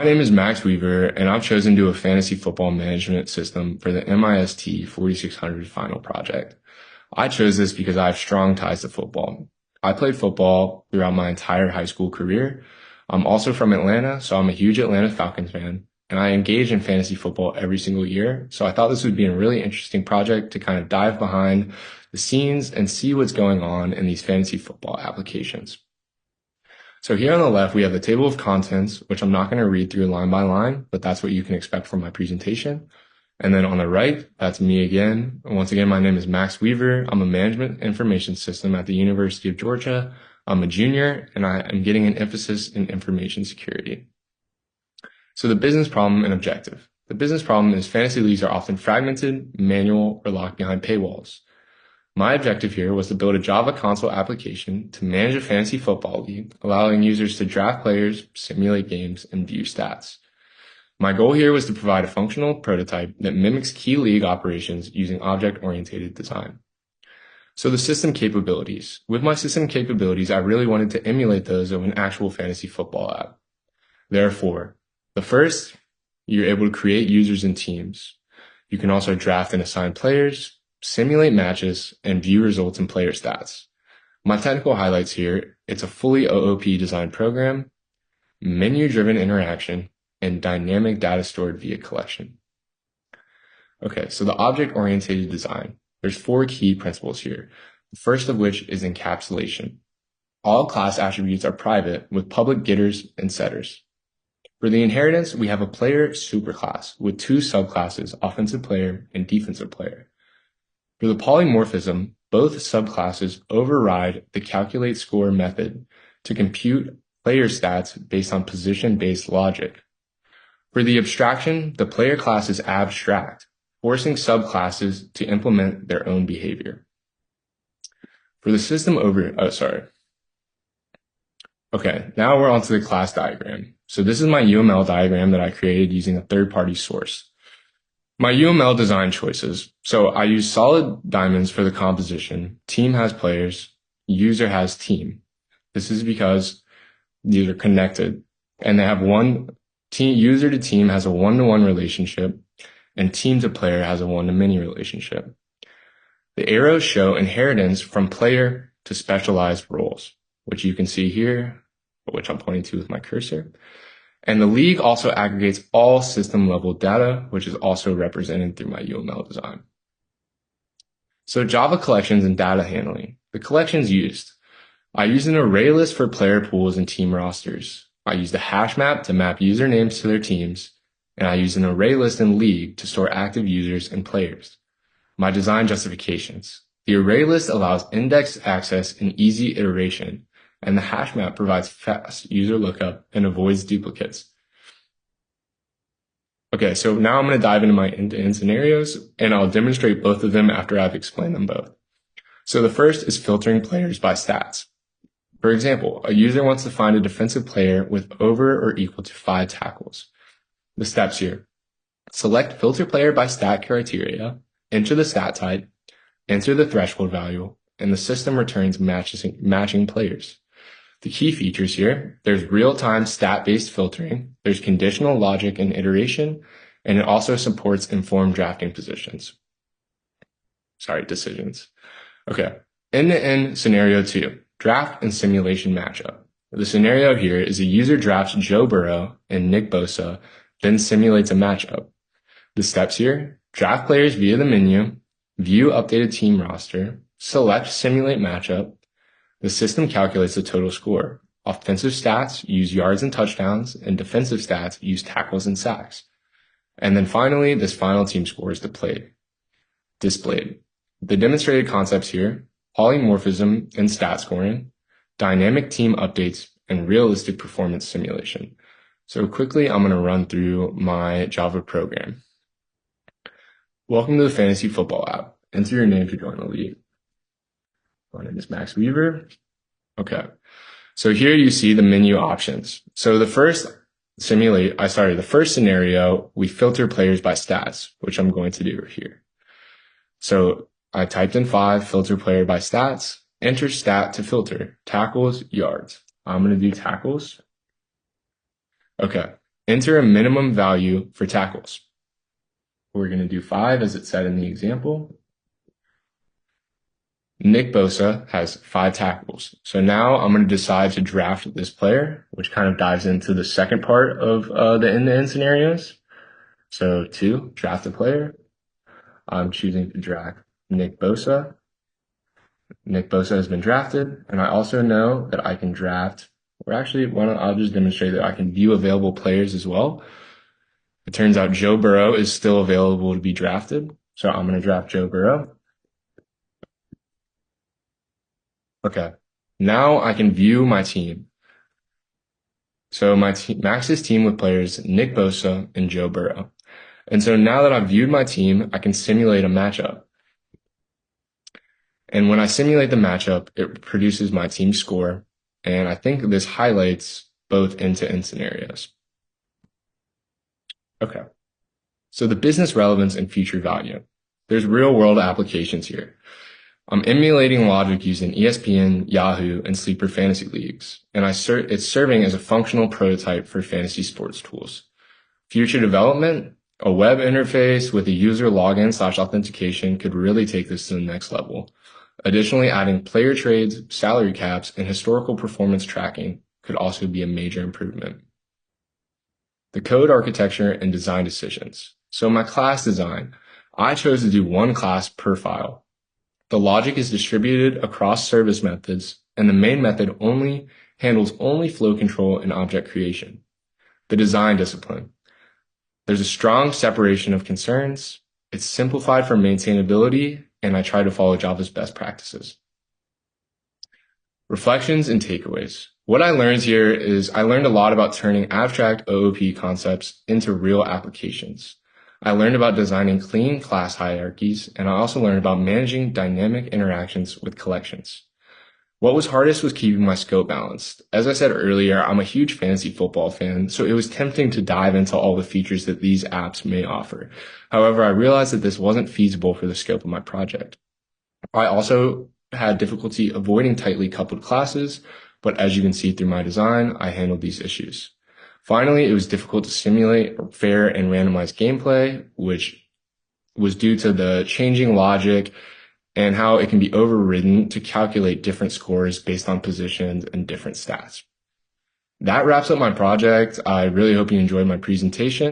My name is Max Weaver, and I've chosen to do a fantasy football management system for the MIST 4600 final project. I chose this because I have strong ties to football. I played football throughout my entire high school career. I'm also from Atlanta, so I'm a huge Atlanta Falcons fan, and I engage in fantasy football every single year. So I thought this would be a really interesting project to kind of dive behind the scenes and see what's going on in these fantasy football applications. So here on the left, we have the table of contents, which I'm not going to read through line by line, but that's what you can expect from my presentation. And then on the right, that's me again. Once again, my name is Max Weaver. I'm a management information system at the University of Georgia. I'm a junior, and I am getting an emphasis in information security. So the business problem and objective. The business problem is fantasy leagues are often fragmented, manual, or locked behind paywalls. My objective here was to build a Java console application to manage a fantasy football league, allowing users to draft players, simulate games, and view stats. My goal here was to provide a functional prototype that mimics key league operations using object-oriented design. So the system capabilities. With my system capabilities, I really wanted to emulate those of an actual fantasy football app. Therefore, the first, you're able to create users and teams. You can also draft and assign players, simulate matches, and view results and player stats. My technical highlights here, it's a fully OOP designed program, menu-driven interaction, and dynamic data stored via collection. Okay, so the object-oriented design. There's 4 key principles here. The first of which is encapsulation. All class attributes are private with public getters and setters. For the inheritance, we have a player superclass with 2 subclasses, offensive player and defensive player. For the polymorphism, both subclasses override the calculate score method to compute player stats based on position-based logic. For the abstraction, the player class is abstract, forcing subclasses to implement their own behavior. For the system Okay, now we're onto the class diagram. So this is my UML diagram that I created using a third-party source. My UML design choices. So I use solid diamonds for the composition. Team has players. User has team. This is because these are connected and they have user to team has a one-to-one relationship and team to player has a one-to-many relationship. The arrows show inheritance from player to specialized roles, which you can see here, which I'm pointing to with my cursor. And the league also aggregates all system level data, which is also represented through my UML design. So Java collections and data handling. The collections used. I used an array list for player pools and team rosters. I used a hash map to map usernames to their teams. And I used an array list in league to store active users and players. My design justifications. The array list allows index access and easy iteration, and the hash map provides fast user lookup and avoids duplicates. Okay, so now I'm going to dive into my end-to-end scenarios, and I'll demonstrate both of them after I've explained them both. So the first is filtering players by stats. For example, a user wants to find a defensive player with over or equal to 5 tackles. The steps here. Select filter player by stat criteria, enter the stat type, enter the threshold value, and the system returns matching players. The key features here, there's real-time stat-based filtering, there's conditional logic and iteration, and it also supports informed drafting decisions. Okay, end-to-end scenario 2, draft and simulation matchup. The scenario here is a user drafts Joe Burrow and Nick Bosa, then simulates a matchup. The steps here, draft players via the menu, view updated team roster, select simulate matchup. The system calculates the total score. Offensive stats use yards and touchdowns, and defensive stats use tackles and sacks. And then finally, this final team score is displayed. The demonstrated concepts here, polymorphism and stat scoring, dynamic team updates, and realistic performance simulation. So quickly, I'm going to run through my Java program. Welcome to the Fantasy Football app. Enter your name to join the league. My name is Max Weaver. Okay. So here you see the menu options. So the first scenario, we filter players by stats, which I'm going to do here. So I typed in 5, filter player by stats, enter stat to filter, tackles, yards. I'm going to do tackles. Okay. Enter a minimum value for tackles. We're going to do 5 as it said in the example. Nick Bosa has 5 tackles. So now I'm going to decide to draft this player, which kind of dives into the second part of the end-to-end scenarios. So 2, draft a player. I'm choosing to draft Nick Bosa. Nick Bosa has been drafted, and I also know that I can draft, or actually, I'll just demonstrate that I can view available players as well. It turns out Joe Burrow is still available to be drafted, so I'm going to draft Joe Burrow. Okay, now I can view my team. So Max's team with players Nick Bosa and Joe Burrow. And so now that I've viewed my team, I can simulate a matchup. And when I simulate the matchup, it produces my team score. And I think this highlights both end-to-end scenarios. Okay. So the business relevance and future value. There's real world applications here. I'm emulating logic using ESPN, Yahoo, and Sleeper fantasy leagues. And it's serving as a functional prototype for fantasy sports tools. Future development, a web interface with a user login/authentication could really take this to the next level. Additionally, adding player trades, salary caps, and historical performance tracking could also be a major improvement. The code architecture and design decisions. So my class design, I chose to do one class per file. The logic is distributed across service methods, and the main method handles flow control and object creation. The design discipline. There's a strong separation of concerns. It's simplified for maintainability, and I try to follow Java's best practices. Reflections and takeaways. What I learned here is I learned a lot about turning abstract OOP concepts into real applications. I learned about designing clean class hierarchies, and I also learned about managing dynamic interactions with collections. What was hardest was keeping my scope balanced. As I said earlier, I'm a huge fantasy football fan, so it was tempting to dive into all the features that these apps may offer. However, I realized that this wasn't feasible for the scope of my project. I also had difficulty avoiding tightly coupled classes, but as you can see through my design, I handled these issues. Finally, it was difficult to simulate fair and randomized gameplay, which was due to the changing logic and how it can be overridden to calculate different scores based on positions and different stats. That wraps up my project. I really hope you enjoyed my presentation.